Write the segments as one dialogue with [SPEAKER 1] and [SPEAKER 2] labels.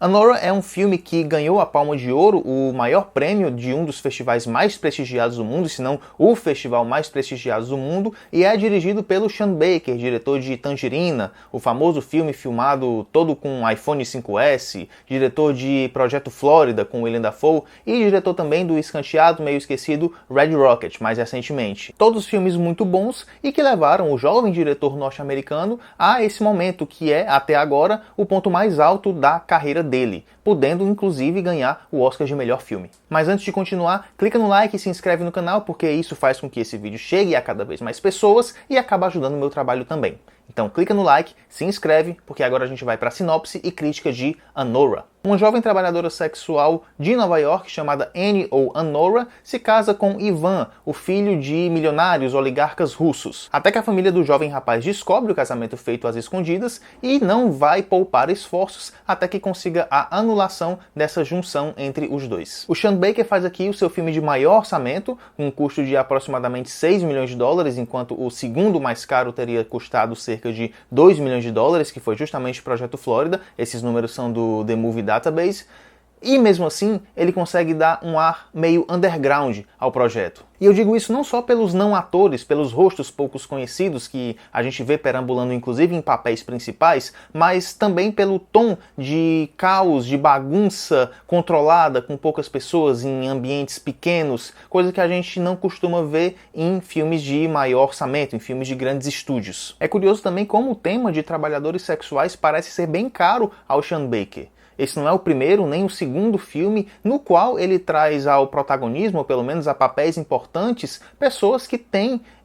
[SPEAKER 1] Anora é um filme que ganhou a Palma de Ouro, o maior prêmio de um dos festivais mais prestigiados do mundo, se não o festival mais prestigiado do mundo, e é dirigido pelo Sean Baker, diretor de Tangerina, o famoso filme filmado todo com iPhone 5S, diretor de Projeto Flórida com Willem Dafoe e diretor também do escanteado, meio esquecido, Red Rocket, mais recentemente. Todos filmes muito bons e que levaram o jovem diretor norte-americano a esse momento que é, até agora, o ponto mais alto da carreira dele, podendo inclusive ganhar o Oscar de melhor filme. Mas antes de continuar, clica no like e se inscreve no canal, porque isso faz com que esse vídeo chegue a cada vez mais pessoas e acaba ajudando o meu trabalho também. Então clica no like, se inscreve, porque agora a gente vai para a sinopse e crítica de Anora. Uma jovem trabalhadora sexual de Nova York chamada Annie ou Anora se casa com Ivan, o filho de milionários oligarcas russos. Até que a família do jovem rapaz descobre o casamento feito às escondidas e não vai poupar esforços até que consiga a anulação dessa junção entre os dois. O Sean Baker faz aqui o seu filme de maior orçamento, com um custo de aproximadamente 6 milhões de dólares, enquanto o segundo mais caro teria custado cerca de 2 milhões de dólares, que foi justamente o Projeto Flórida. Esses números são do The Movie Database, e mesmo assim ele consegue dar um ar meio underground ao projeto. E eu digo isso não só pelos não atores, pelos rostos poucos conhecidos que a gente vê perambulando inclusive em papéis principais, mas também pelo tom de caos, de bagunça controlada com poucas pessoas em ambientes pequenos, coisa que a gente não costuma ver em filmes de maior orçamento, em filmes de grandes estúdios. É curioso também como o tema de trabalhadores sexuais parece ser bem caro ao Sean Baker. Esse não é o primeiro nem o segundo filme no qual ele traz ao protagonismo, ou pelo menos a papéis importantes, pessoas que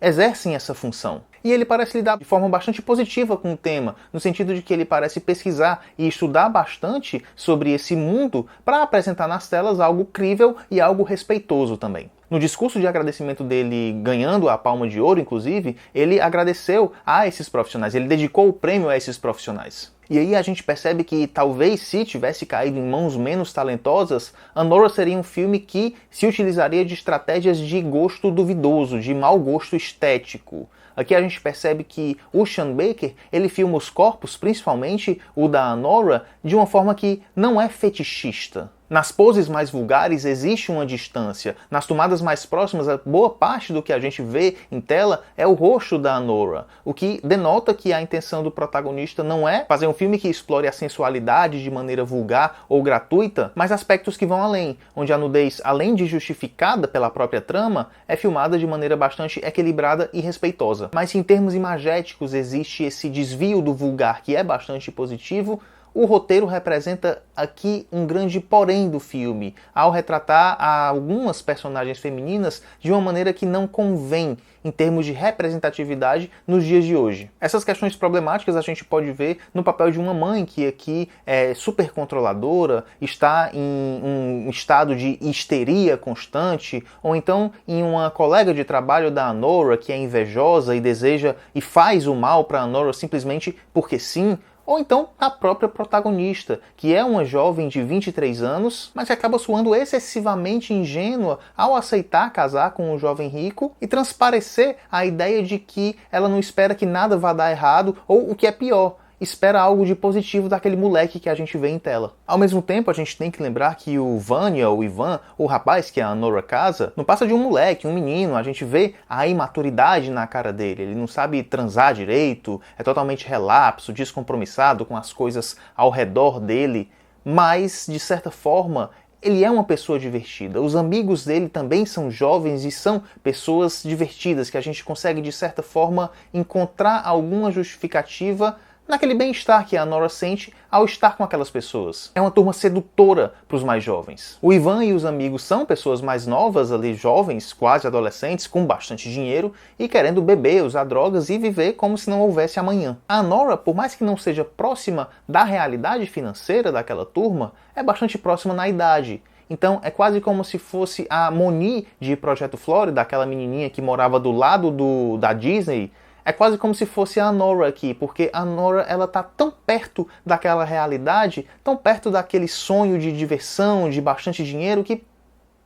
[SPEAKER 1] exercem essa função. E ele parece lidar de forma bastante positiva com o tema, no sentido de que ele parece pesquisar e estudar bastante sobre esse mundo para apresentar nas telas algo crível e algo respeitoso também. No discurso de agradecimento dele, ganhando a Palma de Ouro, inclusive, ele agradeceu a esses profissionais, ele dedicou o prêmio a esses profissionais. E aí a gente percebe que talvez se tivesse caído em mãos menos talentosas, Anora seria um filme que se utilizaria de estratégias de gosto duvidoso, de mau gosto estético. Aqui a gente percebe que o Sean Baker, ele filma os corpos, principalmente o da Anora, de uma forma que não é fetichista. Nas poses mais vulgares existe uma distância. Nas tomadas mais próximas, a boa parte do que a gente vê em tela é o rosto da Anora, o que denota que a intenção do protagonista não é fazer um filme que explore a sensualidade de maneira vulgar ou gratuita, mas aspectos que vão além, onde a nudez, além de justificada pela própria trama, é filmada de maneira bastante equilibrada e respeitosa. Mas se em termos imagéticos existe esse desvio do vulgar que é bastante positivo, o roteiro representa aqui um grande porém do filme, ao retratar algumas personagens femininas de uma maneira que não convém em termos de representatividade nos dias de hoje. Essas questões problemáticas a gente pode ver no papel de uma mãe que aqui é super controladora, está em um estado de histeria constante, ou então em uma colega de trabalho da Anora que é invejosa e deseja e faz o mal para Anora simplesmente porque sim, ou então a própria protagonista, que é uma jovem de 23 anos, mas que acaba soando excessivamente ingênua ao aceitar casar com um jovem rico e transparecer a ideia de que ela não espera que nada vá dar errado, ou o que é pior, espera algo de positivo daquele moleque que a gente vê em tela. Ao mesmo tempo, a gente tem que lembrar que o Vanya, ou Ivan, o rapaz que a Anora casa, não passa de um moleque, um menino. A gente vê a imaturidade na cara dele. Ele não sabe transar direito, é totalmente relapso, descompromissado com as coisas ao redor dele, mas, de certa forma, ele é uma pessoa divertida. Os amigos dele também são jovens e são pessoas divertidas, que a gente consegue, de certa forma, encontrar alguma justificativa naquele bem-estar que a Anora sente ao estar com aquelas pessoas. É uma turma sedutora para os mais jovens. O Ivan e os amigos são pessoas mais novas ali, jovens, quase adolescentes, com bastante dinheiro e querendo beber, usar drogas e viver como se não houvesse amanhã. A Anora, por mais que não seja próxima da realidade financeira daquela turma, é bastante próxima na idade. Então é quase como se fosse a Moni de Projeto Flórida, aquela menininha que morava do lado da Disney. É quase como se fosse a Anora aqui, porque a Anora ela tá tão perto daquela realidade, tão perto daquele sonho de diversão, de bastante dinheiro, que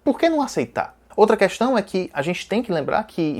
[SPEAKER 1] por que não aceitar? Outra questão é que a gente tem que lembrar que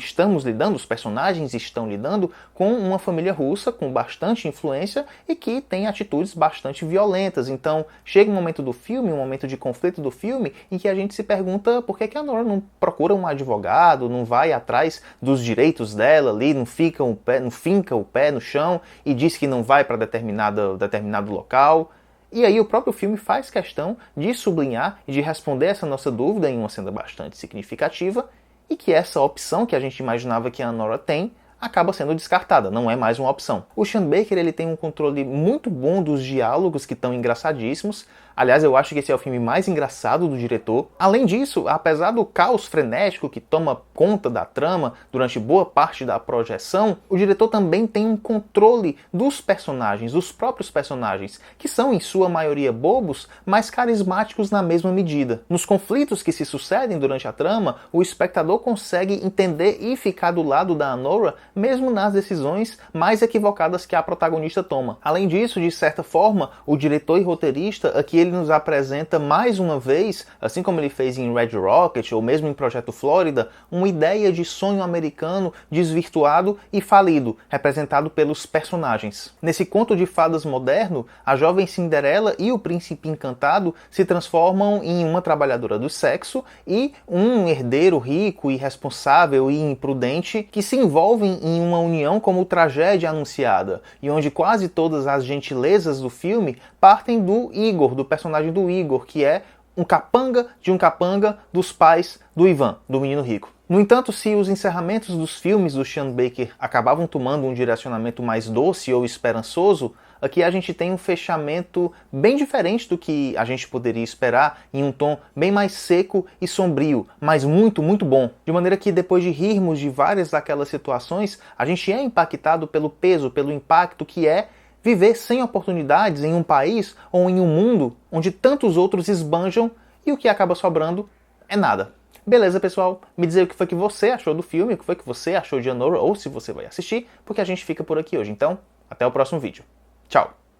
[SPEAKER 1] os personagens estão lidando com uma família russa com bastante influência e que tem atitudes bastante violentas. Então chega um momento do filme, um momento de conflito do filme, em que a gente se pergunta por que a Nora não procura um advogado, não vai atrás dos direitos dela ali, não finca o pé no chão e diz que não vai para determinado local. E aí o próprio filme faz questão de sublinhar e de responder essa nossa dúvida em uma cena bastante significativa, e que essa opção que a gente imaginava que a Nora tem acaba sendo descartada, não é mais uma opção. O Sean Baker ele tem um controle muito bom dos diálogos, que estão engraçadíssimos. Aliás, eu acho que esse é o filme mais engraçado do diretor. Além disso, apesar do caos frenético que toma conta da trama durante boa parte da projeção, o diretor também tem um controle dos personagens, dos próprios personagens, que são em sua maioria bobos, mas carismáticos na mesma medida. Nos conflitos que se sucedem durante a trama, o espectador consegue entender e ficar do lado da Nora, mesmo nas decisões mais equivocadas que a protagonista toma. Além disso, de certa forma, o diretor e roteirista aqui ele nos apresenta mais uma vez, assim como ele fez em Red Rocket ou mesmo em Projeto Flórida, uma ideia de sonho americano desvirtuado e falido, representado pelos personagens. Nesse conto de fadas moderno, a jovem Cinderela e o príncipe encantado se transformam em uma trabalhadora do sexo e um herdeiro rico, irresponsável e imprudente que se envolvem em uma união como tragédia anunciada, e onde quase todas as gentilezas do filme partem do Igor, do personagem do Igor, que é um capanga de um capanga dos pais do Ivan, do menino rico. No entanto, se os encerramentos dos filmes do Sean Baker acabavam tomando um direcionamento mais doce ou esperançoso, aqui a gente tem um fechamento bem diferente do que a gente poderia esperar, em um tom bem mais seco e sombrio, mas muito, muito bom. De maneira que depois de rirmos de várias daquelas situações, a gente é impactado pelo peso, pelo impacto que é viver sem oportunidades em um país ou em um mundo onde tantos outros esbanjam e o que acaba sobrando é nada. Beleza, pessoal? Me dizer o que foi que você achou do filme, o que foi que você achou de Anora, ou se você vai assistir, porque a gente fica por aqui hoje. Então, até o próximo vídeo. Tchau!